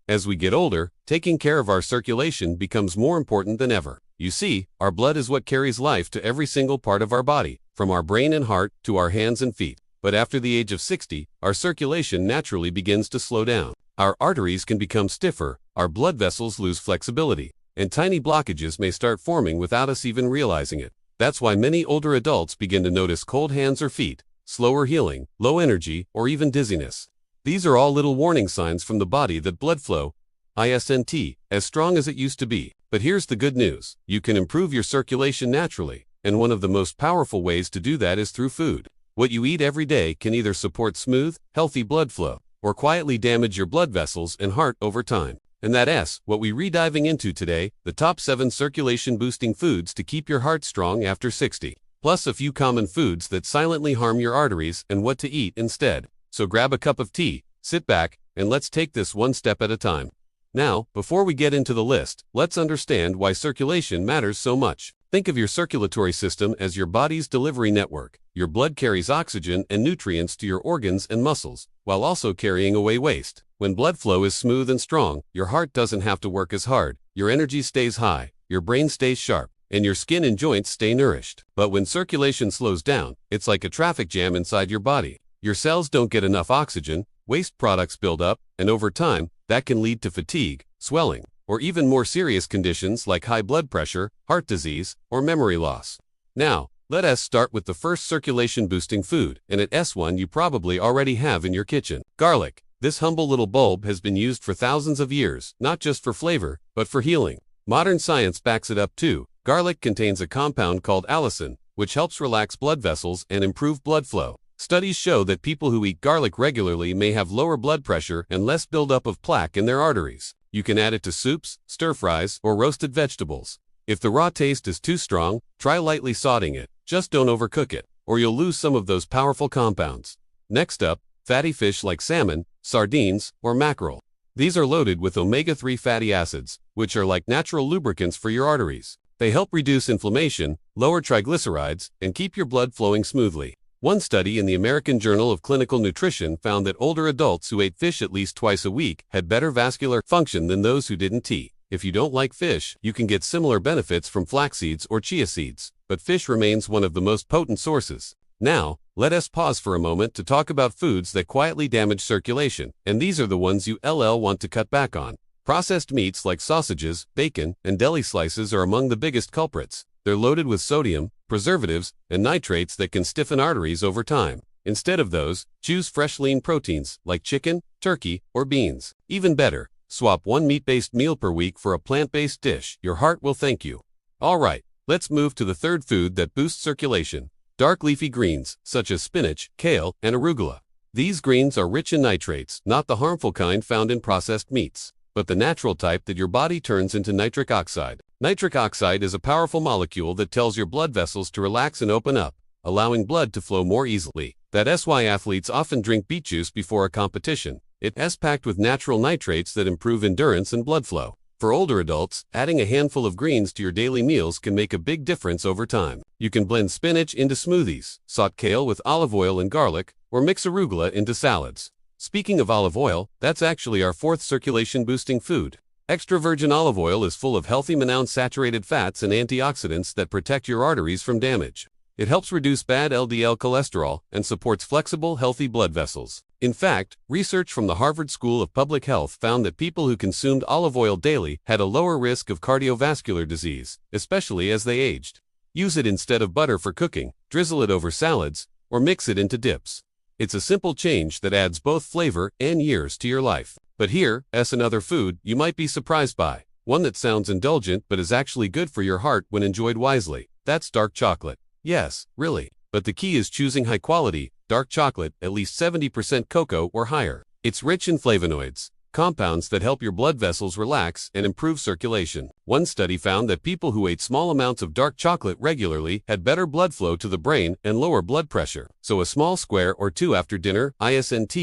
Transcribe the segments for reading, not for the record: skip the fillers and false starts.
As we get older, taking care of our circulation becomes more important than ever. You see, our blood is what carries life to every single part of our body, from our brain and heart to our hands and feet. But after the age of 60, our circulation naturally begins to slow down. Our arteries can become stiffer, our blood vessels lose flexibility, and tiny blockages may start forming without us even realizing it. That's why many older adults begin to notice cold hands or feet, slower healing, low energy, or even dizziness. These are all little warning signs from the body that blood flow isn't as strong as it used to be. But here's the good news. You can improve your circulation naturally, and one of the most powerful ways to do that is through food. What you eat every day can either support smooth, healthy blood flow, or quietly damage your blood vessels and heart over time. And that's what we're diving into today, the top 7 circulation-boosting foods to keep your heart strong after 60. Plus a few common foods that silently harm your arteries and what to eat instead. So grab a cup of tea, sit back, and let's take this one step at a time. Now, before we get into the list, let's understand why circulation matters so much. Think of your circulatory system as your body's delivery network. Your blood carries oxygen and nutrients to your organs and muscles, while also carrying away waste. When blood flow is smooth and strong, your heart doesn't have to work as hard, your energy stays high, your brain stays sharp, and your skin and joints stay nourished. But when circulation slows down, it's like a traffic jam inside your body. Your cells don't get enough oxygen, waste products build up, and over time, that can lead to fatigue, swelling, or even more serious conditions like high blood pressure, heart disease, or memory loss. Now, let us start with the first circulation-boosting food, and it's one you probably already have in your kitchen. Garlic. This humble little bulb has been used for thousands of years, not just for flavor, but for healing. Modern science backs it up too. Garlic contains a compound called allicin, which helps relax blood vessels and improve blood flow. Studies show that people who eat garlic regularly may have lower blood pressure and less buildup of plaque in their arteries. You can add it to soups, stir-fries, or roasted vegetables. If the raw taste is too strong, try lightly sauteing it. Just don't overcook it, or you'll lose some of those powerful compounds. Next up, fatty fish like salmon, sardines, or mackerel. These are loaded with omega-3 fatty acids, which are like natural lubricants for your arteries. They help reduce inflammation, lower triglycerides, and keep your blood flowing smoothly. One study in the American Journal of Clinical Nutrition found that older adults who ate fish at least twice a week had better vascular function than those who didn't eat. If you don't like fish, you can get similar benefits from flax seeds or chia seeds, but fish remains one of the most potent sources. Now, let us pause for a moment to talk about foods that quietly damage circulation, and these are the ones you want to cut back on. Processed meats like sausages, bacon, and deli slices are among the biggest culprits. They're loaded with sodium, preservatives, and nitrates that can stiffen arteries over time. Instead of those, choose fresh lean proteins like chicken, turkey, or beans. Even better, swap one meat-based meal per week for a plant-based dish. Your heart will thank you. Alright, let's move to the third food that boosts circulation. Dark leafy greens, such as spinach, kale, and arugula. These greens are rich in nitrates, not the harmful kind found in processed meats, but the natural type that your body turns into nitric oxide. Nitric oxide is a powerful molecule that tells your blood vessels to relax and open up, allowing blood to flow more easily. That's why athletes often drink beet juice before a competition. It's packed with natural nitrates that improve endurance and blood flow. For older adults, adding a handful of greens to your daily meals can make a big difference over time. You can blend spinach into smoothies, saute kale with olive oil and garlic, or mix arugula into salads. Speaking of olive oil, that's actually our fourth circulation-boosting food. Extra virgin olive oil is full of healthy monounsaturated fats and antioxidants that protect your arteries from damage. It helps reduce bad LDL cholesterol and supports flexible, healthy blood vessels. In fact, research from the Harvard School of Public Health found that people who consumed olive oil daily had a lower risk of cardiovascular disease, especially as they aged. Use it instead of butter for cooking, drizzle it over salads, or mix it into dips. It's a simple change that adds both flavor and years to your life. But here's another food you might be surprised by. One that sounds indulgent but is actually good for your heart when enjoyed wisely. That's dark chocolate. Yes, really. But the key is choosing high quality, dark chocolate, at least 70% cocoa or higher. It's rich in flavonoids, compounds that help your blood vessels relax and improve circulation. One study found that people who ate small amounts of dark chocolate regularly had better blood flow to the brain and lower blood pressure. So a small square or two after dinner isn't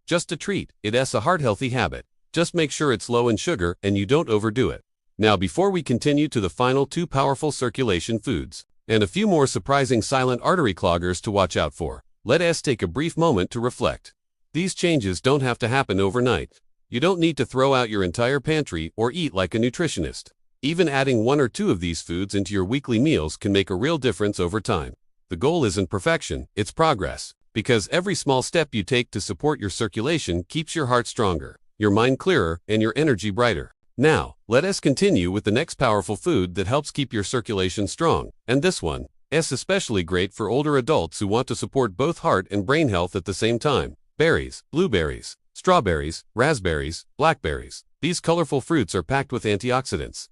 just a treat. It's a heart-healthy habit. Just make sure it's low in sugar and you don't overdo it. Now before we continue to the final 2 powerful circulation foods, and a few more surprising silent artery cloggers to watch out for, let us take a brief moment to reflect. These changes don't have to happen overnight. You don't need to throw out your entire pantry or eat like a nutritionist. Even adding 1 or 2 of these foods into your weekly meals can make a real difference over time. The goal isn't perfection, it's progress. Because every small step you take to support your circulation keeps your heart stronger, your mind clearer, and your energy brighter. Now, let us continue with the next powerful food that helps keep your circulation strong. And this one is especially great for older adults who want to support both heart and brain health at the same time. Berries, blueberries, strawberries, raspberries, blackberries. These colorful fruits are packed with antioxidants,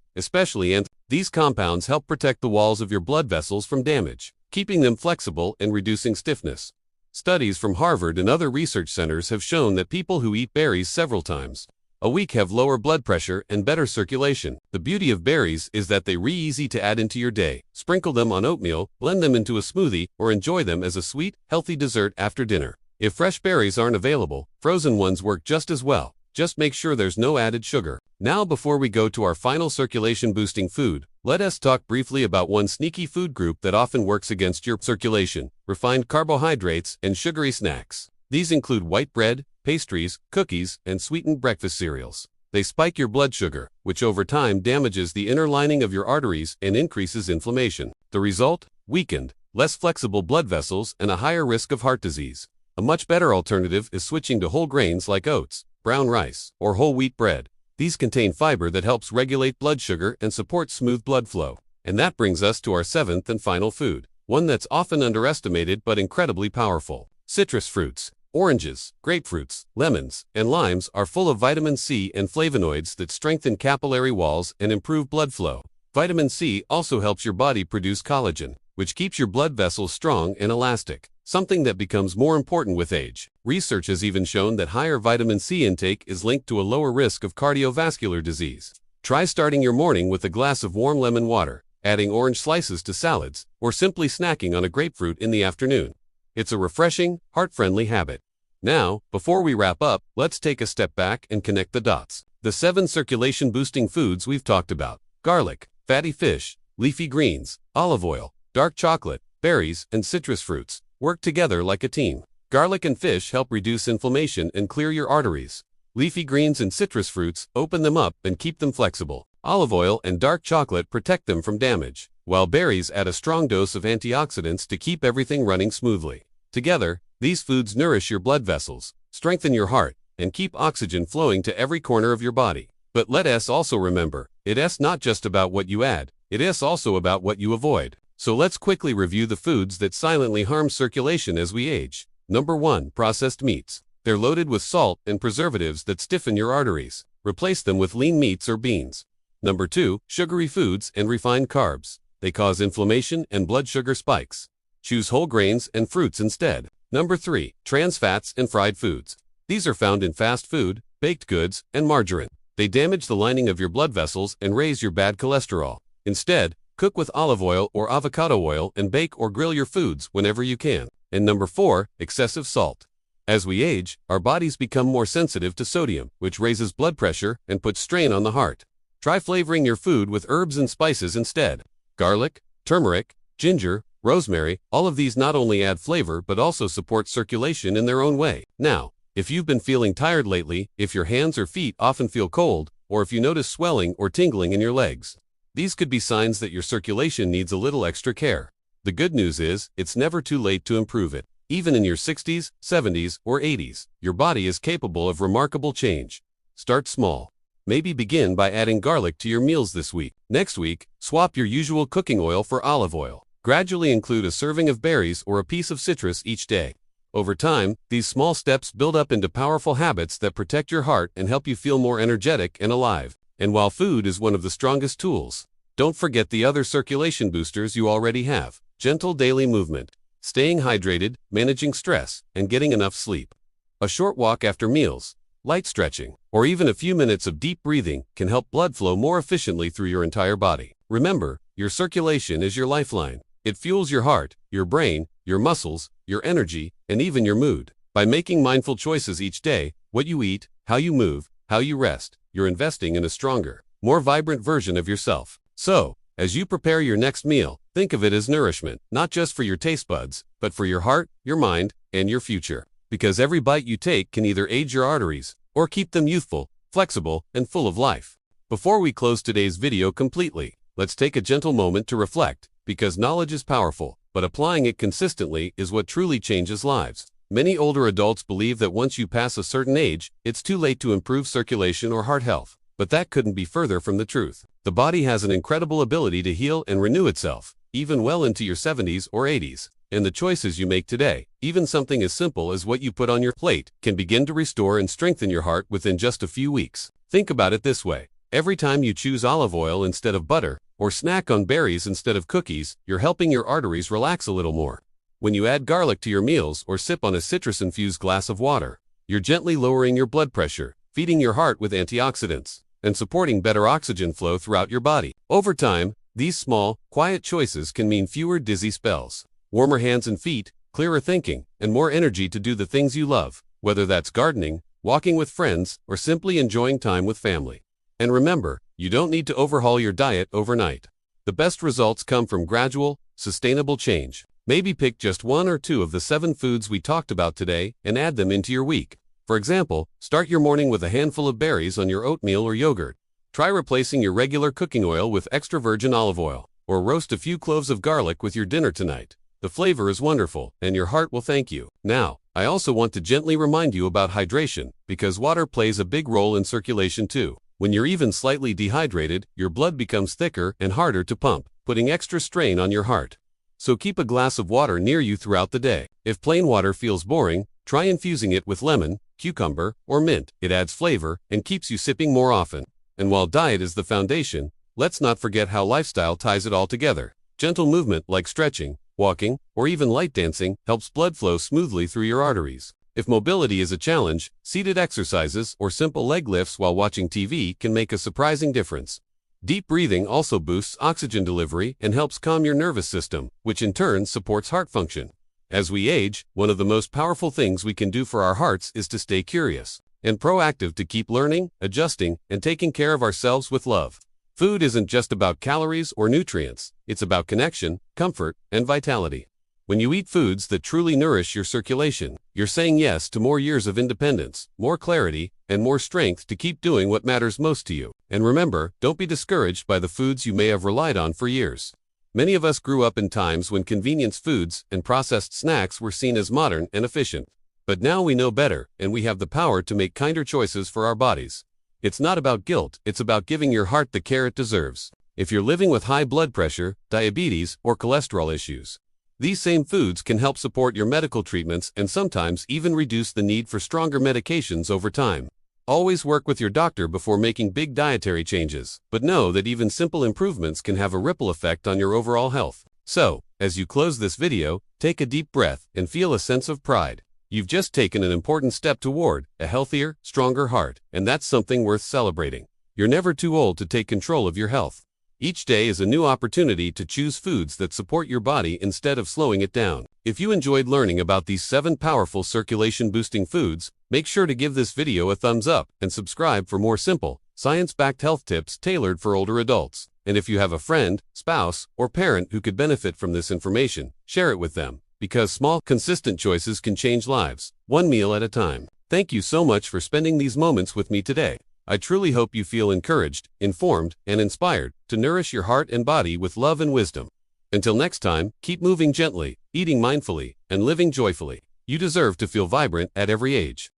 these compounds help protect the walls of your blood vessels from damage, keeping them flexible and reducing stiffness. Studies from Harvard and other research centers have shown that people who eat berries several times a week have lower blood pressure and better circulation. The beauty of berries is that they're easy to add into your day. Sprinkle them on oatmeal, blend them into a smoothie, or enjoy them as a sweet, healthy dessert after dinner. If fresh berries aren't available, frozen ones work just as well. Just make sure there's no added sugar. Now, before we go to our final circulation-boosting food, let us talk briefly about one sneaky food group that often works against your circulation: refined carbohydrates and sugary snacks. These include white bread, pastries, cookies, and sweetened breakfast cereals. They spike your blood sugar, which over time damages the inner lining of your arteries and increases inflammation. The result? Weakened, less flexible blood vessels and a higher risk of heart disease. A much better alternative is switching to whole grains like oats, brown rice, or whole wheat bread. These contain fiber that helps regulate blood sugar and support smooth blood flow. And that brings us to our 7th and final food, one that's often underestimated but incredibly powerful. Citrus fruits. Oranges, grapefruits, lemons, and limes are full of vitamin C and flavonoids that strengthen capillary walls and improve blood flow. Vitamin C also helps your body produce collagen, which keeps your blood vessels strong and elastic, something that becomes more important with age. Research has even shown that higher vitamin C intake is linked to a lower risk of cardiovascular disease. Try starting your morning with a glass of warm lemon water, adding orange slices to salads, or simply snacking on a grapefruit in the afternoon. It's a refreshing, heart-friendly habit. Now, before we wrap up, let's take a step back and connect the dots. The 7 circulation-boosting foods we've talked about: garlic, fatty fish, leafy greens, olive oil, dark chocolate, berries, and citrus fruits work together like a team. Garlic and fish help reduce inflammation and clear your arteries. Leafy greens and citrus fruits open them up and keep them flexible. Olive oil and dark chocolate protect them from damage, while berries add a strong dose of antioxidants to keep everything running smoothly. Together, these foods nourish your blood vessels, strengthen your heart, and keep oxygen flowing to every corner of your body. But let us also remember, it's not just about what you add, it is also about what you avoid. So let's quickly review the foods that silently harm circulation as we age. Number 1. Processed meats. They're loaded with salt and preservatives that stiffen your arteries. Replace them with lean meats or beans. Number 2. Sugary foods and refined carbs. They cause inflammation and blood sugar spikes. Choose whole grains and fruits instead. Number 3. Trans fats and fried foods. These are found in fast food, baked goods, and margarine. They damage the lining of your blood vessels and raise your bad cholesterol. Instead, cook with olive oil or avocado oil and bake or grill your foods whenever you can. And number 4. Excessive salt. As we age, our bodies become more sensitive to sodium, which raises blood pressure and puts strain on the heart. Try flavoring your food with herbs and spices instead. Garlic, turmeric, ginger, rosemary, all of these not only add flavor but also support circulation in their own way. Now, if you've been feeling tired lately, if your hands or feet often feel cold, or if you notice swelling or tingling in your legs, these could be signs that your circulation needs a little extra care. The good news is, it's never too late to improve it. Even in your 60s, 70s, or 80s, your body is capable of remarkable change. Start small. Maybe begin by adding garlic to your meals this week. Next week, swap your usual cooking oil for olive oil. Gradually include a serving of berries or a piece of citrus each day. Over time, these small steps build up into powerful habits that protect your heart and help you feel more energetic and alive. And while food is one of the strongest tools, don't forget the other circulation boosters you already have: gentle daily movement, staying hydrated, managing stress, and getting enough sleep. A short walk after meals, light stretching, or even a few minutes of deep breathing can help blood flow more efficiently through your entire body. Remember, your circulation is your lifeline. It fuels your heart, your brain, your muscles, your energy, and even your mood. By making mindful choices each day, what you eat, how you move, how you rest, you're investing in a stronger, more vibrant version of yourself. So, as you prepare your next meal, think of it as nourishment, not just for your taste buds, but for your heart, your mind, and your future. Because every bite you take can either aid your arteries, or keep them youthful, flexible, and full of life. Before we close today's video completely, let's take a gentle moment to reflect, because knowledge is powerful, but applying it consistently is what truly changes lives. Many older adults believe that once you pass a certain age, it's too late to improve circulation or heart health. But that couldn't be further from the truth. The body has an incredible ability to heal and renew itself, even well into your 70s or 80s. And the choices you make today, even something as simple as what you put on your plate, can begin to restore and strengthen your heart within just a few weeks. Think about it this way. Every time you choose olive oil instead of butter, or snack on berries instead of cookies, you're helping your arteries relax a little more. When you add garlic to your meals or sip on a citrus-infused glass of water, you're gently lowering your blood pressure, feeding your heart with antioxidants, and supporting better oxygen flow throughout your body. Over time, these small, quiet choices can mean fewer dizzy spells, warmer hands and feet, clearer thinking, and more energy to do the things you love, whether that's gardening, walking with friends, or simply enjoying time with family. And remember, you don't need to overhaul your diet overnight. The best results come from gradual, sustainable change. Maybe pick just 1 or 2 of the 7 foods we talked about today and add them into your week. For example, start your morning with a handful of berries on your oatmeal or yogurt. Try replacing your regular cooking oil with extra virgin olive oil, or roast a few cloves of garlic with your dinner tonight. The flavor is wonderful, and your heart will thank you. Now, I also want to gently remind you about hydration, because water plays a big role in circulation too. When you're even slightly dehydrated, your blood becomes thicker and harder to pump, putting extra strain on your heart. So keep a glass of water near you throughout the day. If plain water feels boring, try infusing it with lemon, cucumber, or mint. It adds flavor and keeps you sipping more often. And while diet is the foundation, let's not forget how lifestyle ties it all together. Gentle movement like stretching, walking, or even light dancing helps blood flow smoothly through your arteries. If mobility is a challenge, seated exercises or simple leg lifts while watching TV can make a surprising difference. Deep breathing also boosts oxygen delivery and helps calm your nervous system, which in turn supports heart function. As we age, one of the most powerful things we can do for our hearts is to stay curious and proactive, to keep learning, adjusting, and taking care of ourselves with love. Food isn't just about calories or nutrients, it's about connection, comfort, and vitality. When you eat foods that truly nourish your circulation, you're saying yes to more years of independence, more clarity, and more strength to keep doing what matters most to you. And remember, don't be discouraged by the foods you may have relied on for years. Many of us grew up in times when convenience foods and processed snacks were seen as modern and efficient. But now we know better, and we have the power to make kinder choices for our bodies. It's not about guilt, it's about giving your heart the care it deserves. If you're living with high blood pressure, diabetes, or cholesterol issues, these same foods can help support your medical treatments and sometimes even reduce the need for stronger medications over time. Always work with your doctor before making big dietary changes, but know that even simple improvements can have a ripple effect on your overall health. So, as you close this video, take a deep breath and feel a sense of pride. You've just taken an important step toward a healthier, stronger heart, and that's something worth celebrating. You're never too old to take control of your health. Each day is a new opportunity to choose foods that support your body instead of slowing it down. If you enjoyed learning about these 7 powerful circulation-boosting foods, make sure to give this video a thumbs up and subscribe for more simple, science-backed health tips tailored for older adults. And if you have a friend, spouse, or parent who could benefit from this information, share it with them, because small, consistent choices can change lives, one meal at a time. Thank you so much for spending these moments with me today. I truly hope you feel encouraged, informed, and inspired to nourish your heart and body with love and wisdom. Until next time, keep moving gently, eating mindfully, and living joyfully. You deserve to feel vibrant at every age.